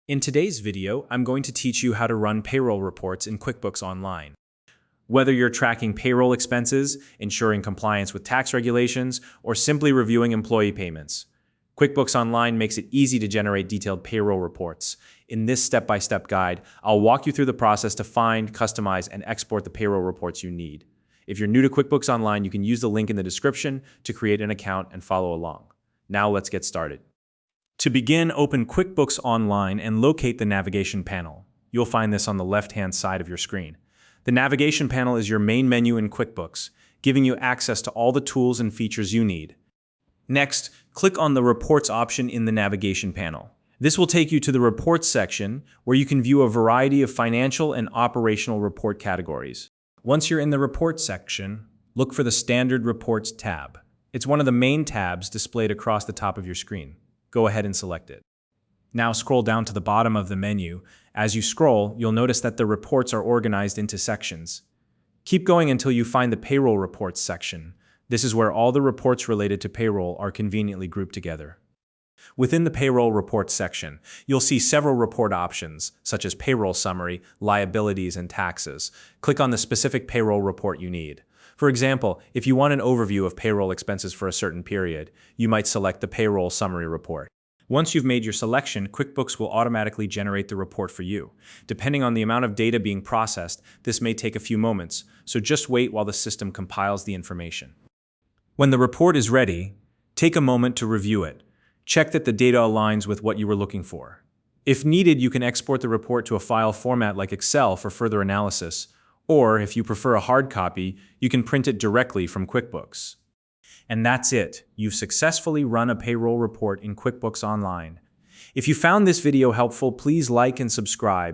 In today's video, I'm going to teach you how to run payroll reports in QuickBooks Online. Whether you're tracking payroll expenses, ensuring compliance with tax regulations, or simply reviewing employee payments, QuickBooks Online makes it easy to generate detailed payroll reports. In this step-by-step guide, I'll walk you through the process to find, customize, and export the payroll reports you need. If you're new to QuickBooks Online, you can use the link in the description to create an account and follow along. Now let's get started. To begin, open QuickBooks Online and locate the navigation panel. You'll find this on the left-hand side of your screen. The navigation panel is your main menu in QuickBooks, giving you access to all the tools and features you need. Next, click on the Reports option in the navigation panel. This will take you to the Reports section, where you can view a variety of financial and operational report categories. Once you're in the Reports section, look for the Standard Reports tab. It's one of the main tabs displayed across the top of your screen. Go ahead and select it. Now scroll down to the bottom of the menu. As you scroll, you'll notice that the reports are organized into sections. Keep going until you find the Payroll Reports section. This is where all the reports related to payroll are conveniently grouped together. Within the Payroll Reports section, you'll see several report options, such as Payroll Summary, Liabilities, and Taxes. Click on the specific payroll report you need. For example, if you want an overview of payroll expenses for a certain period, you might select the Payroll Summary report. Once you've made your selection, QuickBooks will automatically generate the report for you. Depending on the amount of data being processed, this may take a few moments, so just wait while the system compiles the information. When the report is ready, take a moment to review it. Check that the data aligns with what you were looking for. If needed, you can export the report to a file format like Excel for further analysis, or if you prefer a hard copy, you can print it directly from QuickBooks. And that's it. You've successfully run a payroll report in QuickBooks Online. If you found this video helpful, please like and subscribe.